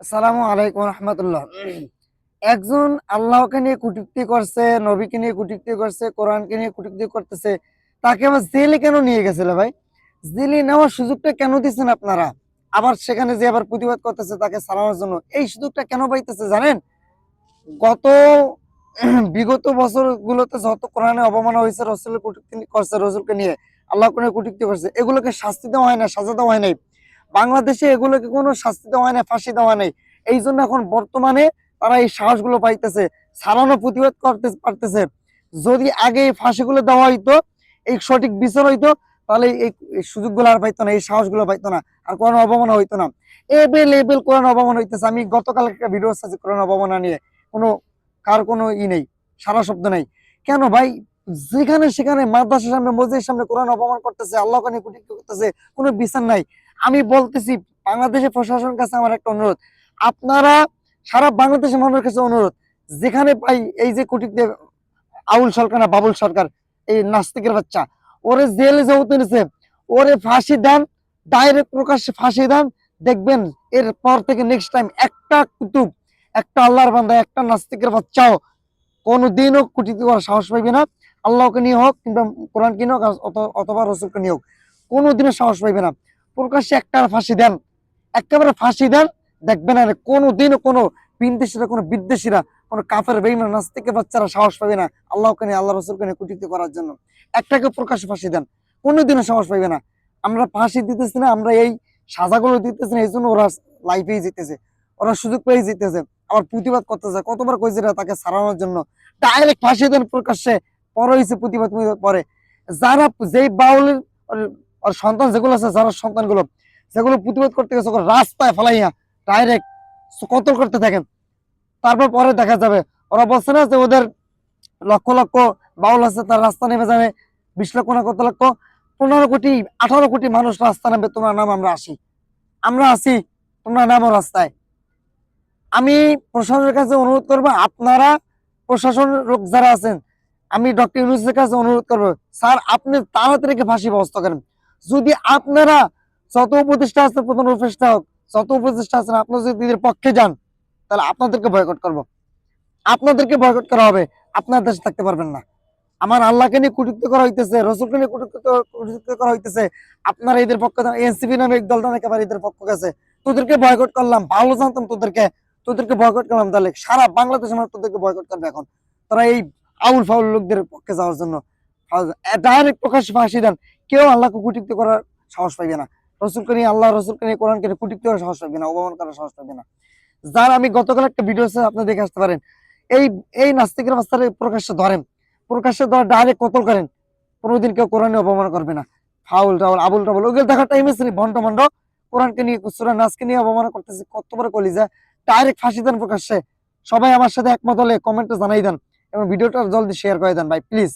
আসসালামু আলাইকুম রহমতুল্লাহ। একজন আল্লাহকে নিয়ে কটূক্তি করছে, নবীকে নিয়ে কটূক্তি করছে, কোরআনকে নিয়ে কটূক্তি করতেছে, তাকে আবার জেলে কেন নিয়ে গেছিল ভাই? জেলে নেওয়ার সুযোগটা কেন দিচ্ছেন আপনারা? আবার সেখানে যে আবার প্রতিবাদ করতেছে তাকে সারানোর জন্য এই সুযোগটা কেন পাইতেছে জানেন? গত বিগত বছরগুলোতে যত কোরআনে অবমাননা হয়েছে, রসুলের কটূক্তি করছে, রসুলকে নিয়ে আল্লাহকে নিয়ে কটূক্তি করছে, এগুলোকে শাস্তি দেওয়া হয় না, সাজা দেওয়া হয় নাই। বাংলাদেশে এগুলোকে কোনো শাস্তি দেওয়া হয় না, ফাঁসি দেওয়া নেই। এই জন্য এখন বর্তমানে তারা এই সাহসগুলো পাইতেছে, সারানো প্রতিবাদ করতে পারতেছে। যদি আগে এই ফাঁসিগুলো দেওয়া হইতো, এই সঠিক বিচার হইতো, তাহলে এই সুযোগগুলো আর পাইতো না, এই সাহসগুলো পাইতো না, আর কোরআন অবমাননা হইতো না। এবেল কোরআন অবমাননা হইতেছে। আমি গতকাল একটা ভিডিও আছে কোরআন অবমাননা নিয়ে, কোনো কার কোনো নেই, সারা শব্দ নেই। কেন ভাই? যেখানে সেখানে মাদ্রাসার সামনে, মসজিদের সামনে কোরআন অপমান করতেছে, আল্লাহকে নিয়ে কটূক্তি করতেছে, কোনো বিচার নাই। আমি বলতেছি, বাংলাদেশের প্রশাসনের কাছে আমার একটা অনুরোধ, আপনারা সারা বাংলাদেশের মানুষের কাছে অনুরোধ, যেখানে পাই এই যে কটূক্তি, আউল সরকার না বাবুল সরকার, এই নাস্তিকের বাচ্চা, ওরে জেলে যেহেতু নিছে, ওরে ফাঁসি দেন, ডাইরেক্ট প্রকাশ্যে ফাঁসি দেন। দেখবেন এরপর থেকে নেক্সট টাইম একটা কুতুব, একটা আল্লাহর বান্দা, একটা নাস্তিকের বাচ্চাও কোনোদিনও কটূক্তি করার সাহস পাইবে না। আল্লাহকে নিয়ে হোক কিংবা কোরআনকে নিয়ে হোক, অথবা রসুলকে নিয়ে হোক, কোনোদিনও সাহস পাইবে না। প্রকাশ্যে একটা ফাঁসি দেন, একেবারে ফাঁসি দেন। দেখবেন না কোনোদিনও কোনো বিদেশিরা, কোনো বিদ্বেষীরা, কোনো কাফের বেঈমান নাস্তিকের বাচ্চারা সাহস পাবে না আল্লাহকে নিয়ে, আল্লাহ রসুলকে নিয়ে কটূক্তি করার জন্য। একটাকে প্রকাশ্যে ফাঁসি দেন, কোনোদিনও সাহস পাইবে না। আমরা ফাঁসি দিতেছি না, আমরা এই সাজাগুলো দিতেছি না, এই জন্য ওরা লাইফেই জিতেছে, ওরা সুযোগ পেয়ে জিতেছে, আবার প্রতিবাদ করতেছে। কতবার কইছে তাকে সারানোর জন্য, ডাইরেক্ট ফাঁসি দেন প্রকাশ্যে। পরে হয়েছে প্রতিবাদ পরে। যারা যেই বাউলের ওর সন্তান যেগুলো আছে, যারা সন্তানগুলো যেগুলো প্রতিবাদ করতে গেছে, রাস্তায় ফেলাইয়া ডাইরেক্ট কতল করতে থাকেন। তারপর পরে দেখা যাবে, ওরা বলছে না যে ওদের লক্ষ লক্ষ বাউল আছে, তার রাস্তা নেমে যাবে 20 লক্ষ না কত লক্ষ, 15 কোটি 18 কোটি মানুষ রাস্তা নামবে, তোমরা নাম, আমরা আসি, আমরা আছি, তোমরা নামো রাস্তায়। আমি প্রশাসনের কাছে অনুরোধ করবো, আপনারা প্রশাসনের লোক যারা আছেন, আমি ডক্টর ইউনূসের কাছে অনুরোধ করবো, স্যার আপনি তাড়াতাড়ি ফাঁসি ব্যবস্থা করেন। যদি আপনারা যত উপদেষ্টা আছে, প্রধান উপদেষ্টা হোক, যত উপদেষ্টা আছেন, আপনারা যদি এদের পক্ষে যান, তাহলে আপনাদেরকে বয়কট করব, আপনাদেরকে বয়কট করা হবে, আপনার দেশে থাকতে পারবেন না। আমার আল্লাহকে নিয়ে কটূক্তি করা হইতেছে, রসুলকে নিয়ে কটূক্তি করা হইতেছে, আপনারা এদের পক্ষে এনসিপি নামে এক দলটা একেবারে এদের পক্ষ গেছে, তোদেরকে বয়কট করলাম, ভালো জানতাম তোদেরকে, তোদেরকে বয়কট করলাম, তাহলে সারা বাংলাদেশের মানুষ তোদেরকে বয়কট করবে এখন। তারা এই আউল ফাউল লোকদের পক্ষে যাওয়ার জন্য ডাইরেক্ট প্রকাশ্যে ফাঁসি দেন। কেউ আল্লাহকে কটূক্তি করার সাহস পাইবে না, রসুলকে নিয়ে, আল্লাহ রসুলকে নিয়ে, কোরআনকে নিয়ে কটূক্তি করার সাহস পাইবে না, অপমান করার সাহস পাইবে না। যার আমি গতকাল একটা ভিডিও আছে, আপনি দেখে আসতে পারেন। এই এই নাস্তিকের বাচ্চারা প্রকাশ্যে ধরেন, প্রকাশ্যে ধরে ডাইরেক্ট কতল করেন। কোনোদিন কেউ কোরআনে অপমান করবে না। ফাউল টাউল আবুল টাবুল ওগুলো দেখার টাইম আছে? ভন্ড মন্ড কোরআনকে নিয়ে, সূরা নাসকে নিয়ে অপমান করতেছে, কত বড় কলিজা! ডাইরেক্ট ফাঁসি দেন প্রকাশ্যে। সবাই আমার সাথে একমত হলে কমেন্টে জানাই দেন, এবং ভিডিওটা জলদি শেয়ার করে দেন ভাই, প্লিজ।